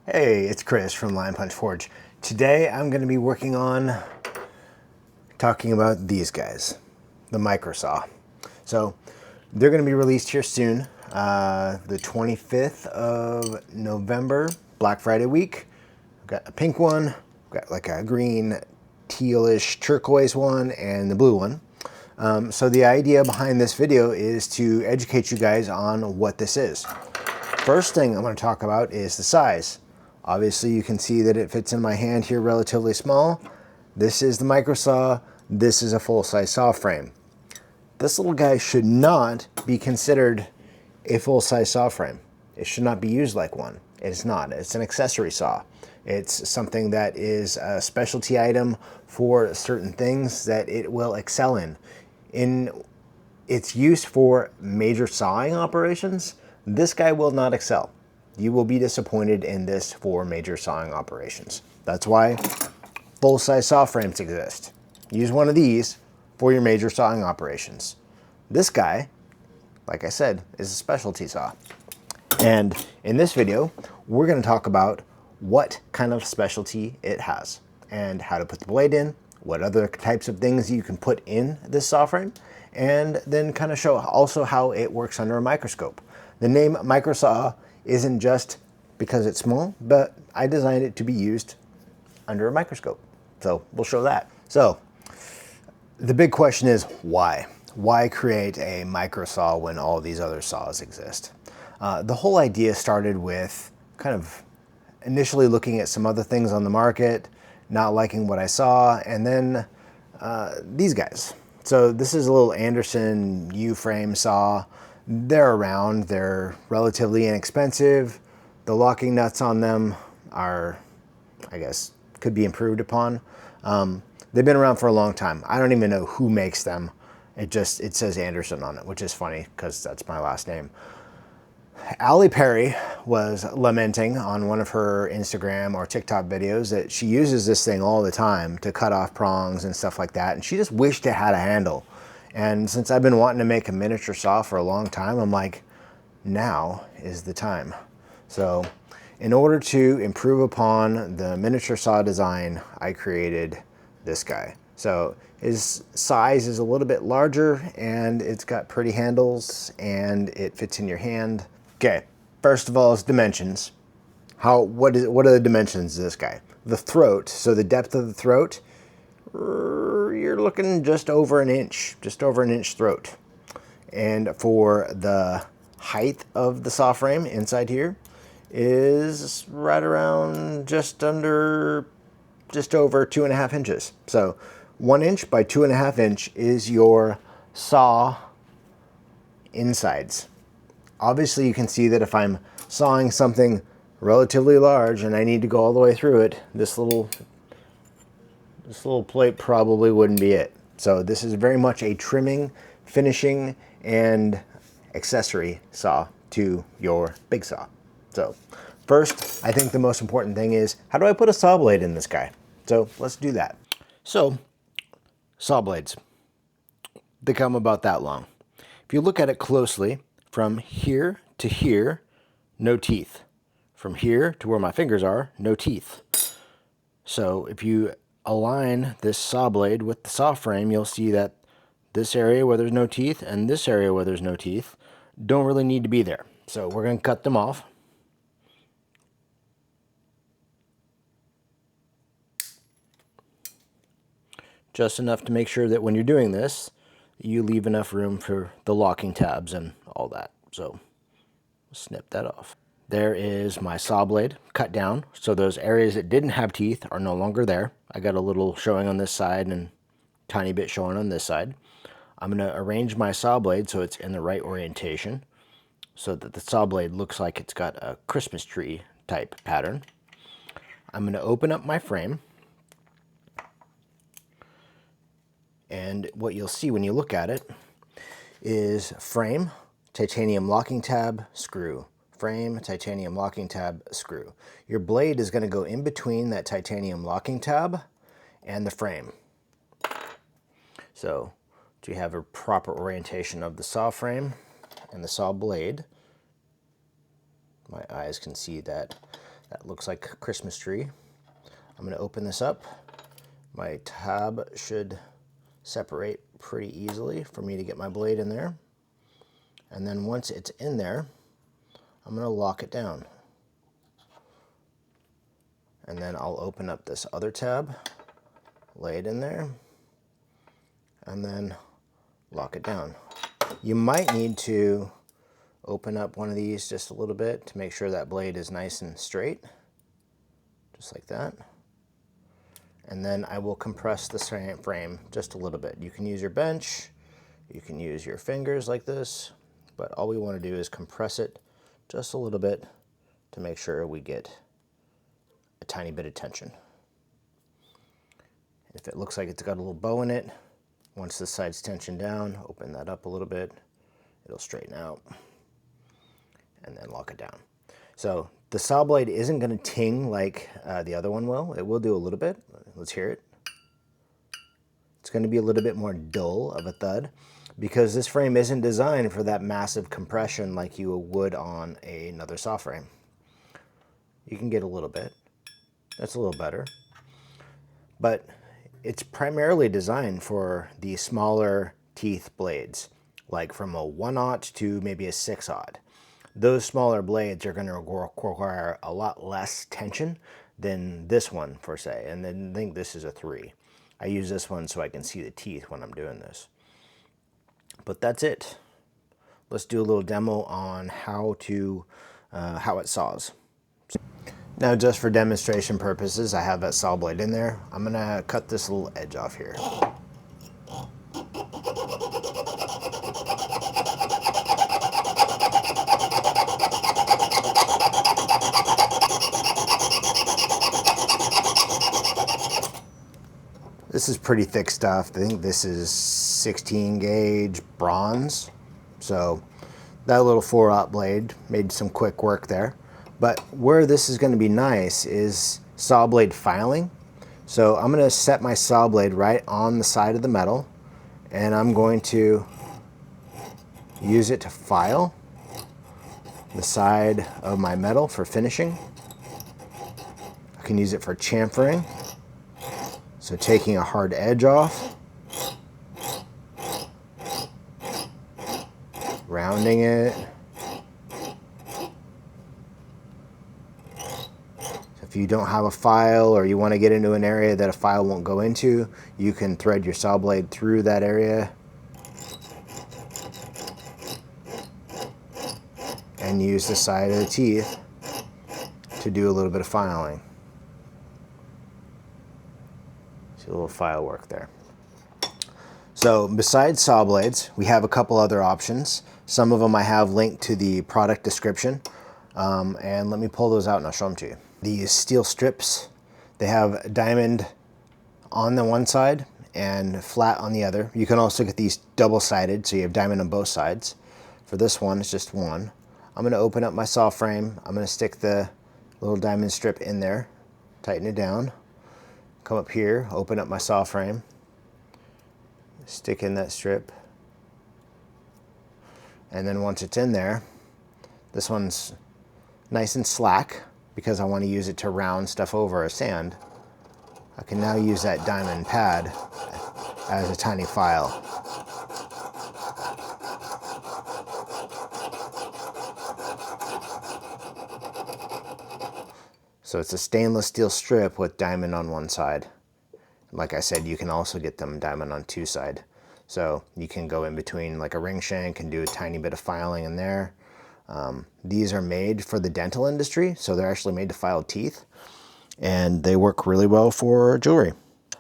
Hey, it's Chris from Line Punch Forge. Today I'm going to be working on talking about these guys, the Microsaw. So they're going to be released here soon, the 25th of November, Black Friday week. I've got a pink one, I've got like a green, tealish turquoise one, and the blue one. So the idea behind this video is to educate you guys on what this is. First thing I'm going to talk about is the size. Obviously you can see that it fits in my hand here relatively small. This is the Microsaw. This is a full-size saw frame. This little guy should not be considered a full-size saw frame. It should not be used like one. It's not. It's an accessory saw. It's something that is a specialty item for certain things that it will excel in. In its use for major sawing operations, this guy will not excel. You will be disappointed in this for major sawing operations. That's why full-size saw frames exist. Use one of these for your major sawing operations. This guy, like I said, is a specialty saw. And in this video, we're going to talk about what kind of specialty it has and how to put the blade in, what other types of things you can put in this saw frame, and then kind of show also how it works under a microscope. The name Microsaw isn't just because it's small, but I designed it to be used under a microscope. So we'll show that. So the big question is why? Why create a microsaw when all these other saws exist? The whole idea started with kind of initially looking at some other things on the market, not liking what I saw, and then these guys. So this is a little Anderson U-frame saw. They're around, they're relatively inexpensive. The locking nuts on them are, I guess, could be improved upon. They've been around for a long time. I don't even know who makes them. It says Anderson on it, which is funny because that's my last name. Allie Perry was lamenting on one of her Instagram or TikTok videos that she uses this thing all the time to cut off prongs and stuff like that, and she just wished it had a handle. And since I've been wanting to make a miniature saw for a long time, I'm like, now is the time. So in order to improve upon the miniature saw design, I created this guy. So his size is a little bit larger and it's got pretty handles and it fits in your hand. Okay, first of all is dimensions. What are the dimensions of this guy? The throat, so the depth of the throat, you're looking just over an inch throat. And for the height of the saw frame inside here is right around just over 2.5 inches. So 1 inch by 2.5 inch is your saw insides. Obviously you can see that if I'm sawing something relatively large and I need to go all the way through it, this little plate probably wouldn't be it. So this is very much a trimming, finishing, and accessory saw to your big saw. So first, I think the most important thing is, how do I put a saw blade in this guy? So let's do that. So saw blades, they come about that long. If you look at it closely, from here to here, no teeth. From here to where my fingers are, no teeth. So if you align this saw blade with the saw frame, you'll see that this area where there's no teeth and this area where there's no teeth don't really need to be there. So we're going to cut them off. Just enough to make sure that when you're doing this, you leave enough room for the locking tabs and all that. So snip that off. There is my saw blade cut down. So those areas that didn't have teeth are no longer there. I got a little showing on this side and tiny bit showing on this side. I'm going to arrange my saw blade so it's in the right orientation so that the saw blade looks like it's got a Christmas tree type pattern. I'm going to open up my frame. And what you'll see when you look at it is frame, titanium locking tab, screw. Frame, titanium locking tab, screw. Your blade is going to go in between that titanium locking tab and the frame. So to have a proper orientation of the saw frame and the saw blade, my eyes can see that That looks like a Christmas tree. I'm going to open this up. My tab should separate pretty easily for me to get my blade in there. And then once it's in there, I'm going to lock it down. And then I'll open up this other tab, lay it in there, and then lock it down. You might need to open up one of these just a little bit to make sure that blade is nice and straight, just like that. And then I will compress the frame just a little bit. You can use your bench, you can use your fingers like this, but all we want to do is compress it just a little bit to make sure we get a tiny bit of tension. If it looks like it's got a little bow in it, once the side's tensioned down, open that up a little bit, it'll straighten out, and then lock it down. So the saw blade isn't going to ting like the other one will. It will do a little bit. Let's hear it. It's going to be a little bit more dull of a thud because this frame isn't designed for that massive compression like you would on another saw frame. You can get a little bit. That's a little better. But it's primarily designed for the smaller teeth blades, like from a 1/0 to maybe a 6/0. Those smaller blades are going to require a lot less tension than this one, per se. And then I think this is a 3. I use this one so I can see the teeth when I'm doing this. But that's it. Let's do a little demo on how it saws. Now, just for demonstration purposes, I have that saw blade in there. I'm going to cut this little edge off here. This is pretty thick stuff. I think this is 16 gauge bronze. So that little 4/0 blade made some quick work there. But where this is going to be nice is saw blade filing. So I'm going to set my saw blade right on the side of the metal, and I'm going to use it to file the side of my metal for finishing. I can use it for chamfering, so taking a hard edge off, rounding it. If you don't have a file or you want to get into an area that a file won't go into, you can thread your saw blade through that area and use the side of the teeth to do a little bit of filing. See a little file work there. So besides saw blades, we have a couple other options. Some of them I have linked to the product description. And let me pull those out and I'll show them to you. These steel strips, they have diamond on the one side and flat on the other. You can also get these double-sided, so you have diamond on both sides. For this one, it's just one. I'm going to open up my saw frame. I'm going to stick the little diamond strip in there, tighten it down, come up here, open up my saw frame, stick in that strip, and then once it's in there, this one's nice and slack because I want to use it to round stuff over or sand. I can now use that diamond pad as a tiny file. So it's a stainless steel strip with diamond on one side. Like I said, you can also get them diamond on two sides. So you can go in between like a ring shank and do a tiny bit of filing in there. These are made for the dental industry, so they're actually made to file teeth, and they work really well for jewelry.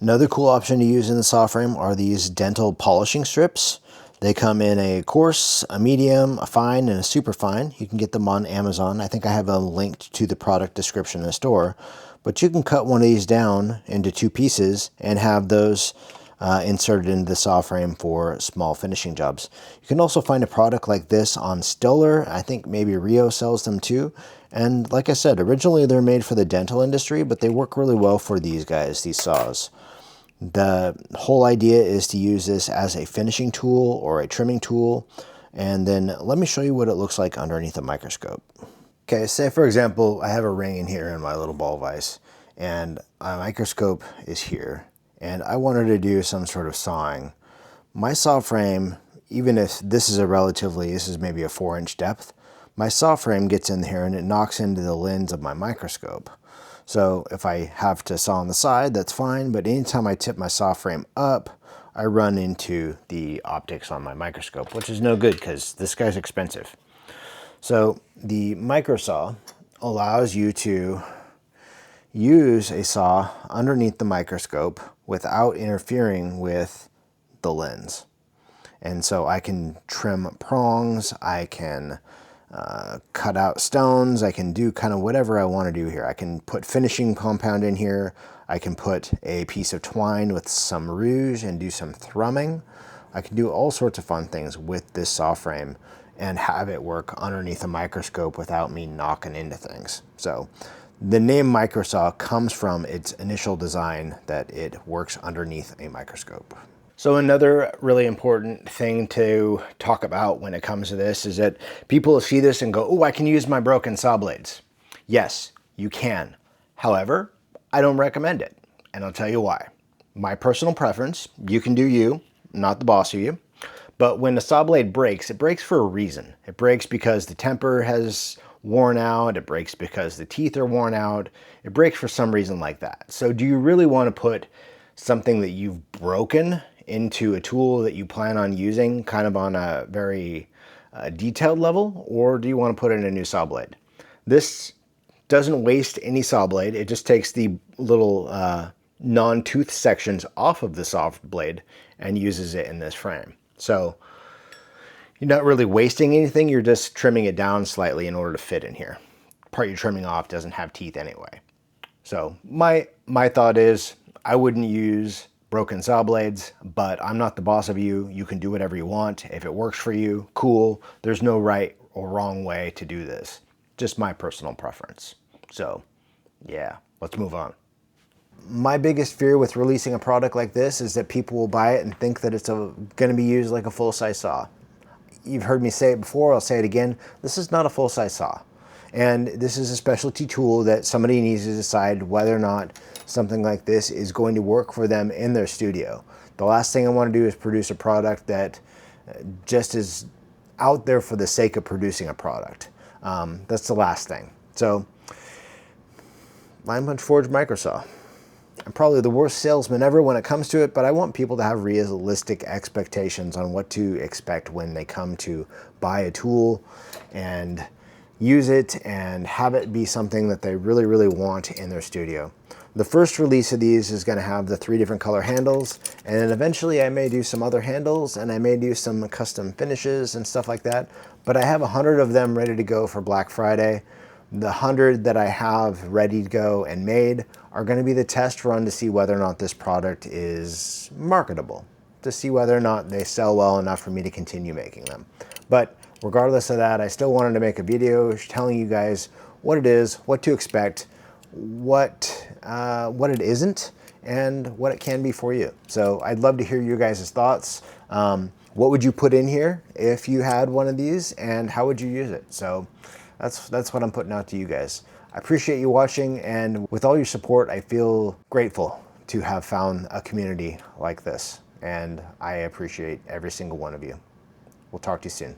Another cool option to use in the saw frame are these dental polishing strips. They come in a coarse, a medium, a fine, and a super fine. You can get them on Amazon. I think I have a link to the product description in the store, but you can cut one of these down into 2 pieces and have those inserted into the saw frame for small finishing jobs. You can also find a product like this on Stellar. I think maybe Rio sells them too. And like I said, originally they're made for the dental industry, but they work really well for these guys, these saws. The whole idea is to use this as a finishing tool or a trimming tool. And then let me show you what it looks like underneath a microscope. Okay, say for example, I have a ring in here in my little ball vise, and my microscope is here, and I wanted to do some sort of sawing. My saw frame, even if this is maybe a 4-inch depth, my saw frame gets in here and it knocks into the lens of my microscope. So if I have to saw on the side, that's fine, but anytime I tip my saw frame up, I run into the optics on my microscope, which is no good because this guy's expensive. So the microsaw allows you to use a saw underneath the microscope without interfering with the lens. And so I can trim prongs, I can cut out stones, I can do kind of whatever I want to do here. I can put finishing compound in here, I can put a piece of twine with some rouge and do some thrumming. I can do all sorts of fun things with this saw frame and have it work underneath a microscope without me knocking into things. So the name microsaw comes from its initial design that it works underneath a microscope. So another really important thing to talk about when it comes to this is that people see this and go, oh, I can use my broken saw blades. Yes, you can. However, I don't recommend it, and I'll tell you why. My personal preference, you can do you, not the boss of you. But when the saw blade breaks, it breaks for a reason. It breaks because the temper has worn out. It breaks because the teeth are worn out. It breaks for some reason like that. So do you really want to put something that you've broken into a tool that you plan on using kind of on a very detailed level? Or do you want to put in a new saw blade? This doesn't waste any saw blade. It just takes the little non-tooth sections off of the saw blade and uses it in this frame. So you're not really wasting anything, you're just trimming it down slightly in order to fit in here. The part you're trimming off doesn't have teeth anyway. So my thought is I wouldn't use broken saw blades, but I'm not the boss of you. You can do whatever you want. If it works for you, cool. There's no right or wrong way to do this. Just my personal preference. So yeah, let's move on. My biggest fear with releasing a product like this is that people will buy it and think that it's going to be used like a full-size saw. You've heard me say it before, I'll say it again. This is not a full-size saw. And this is a specialty tool that somebody needs to decide whether or not something like this is going to work for them in their studio. The last thing I want to do is produce a product that just is out there for the sake of producing a product. That's the last thing. So, Line Punch Forge Microsaw. I'm probably the worst salesman ever when it comes to it, but I want people to have realistic expectations on what to expect when they come to buy a tool and use it and have it be something that they really, really want in their studio. The first release of these is going to have the 3 different color handles, and then eventually I may do some other handles and I may do some custom finishes and stuff like that, but I have 100 of them ready to go for Black Friday. The 100 that I have ready to go and made are going to be the test run to see whether or not this product is marketable, to see whether or not they sell well enough for me to continue making them. But regardless of that, I still wanted to make a video telling you guys what it is, what to expect, what it isn't, and what it can be for you. So I'd love to hear your guys' thoughts. What would you put in here if you had one of these, and how would you use it? So that's what I'm putting out to you guys. I appreciate you watching, and with all your support, I feel grateful to have found a community like this, and I appreciate every single one of you. We'll talk to you soon.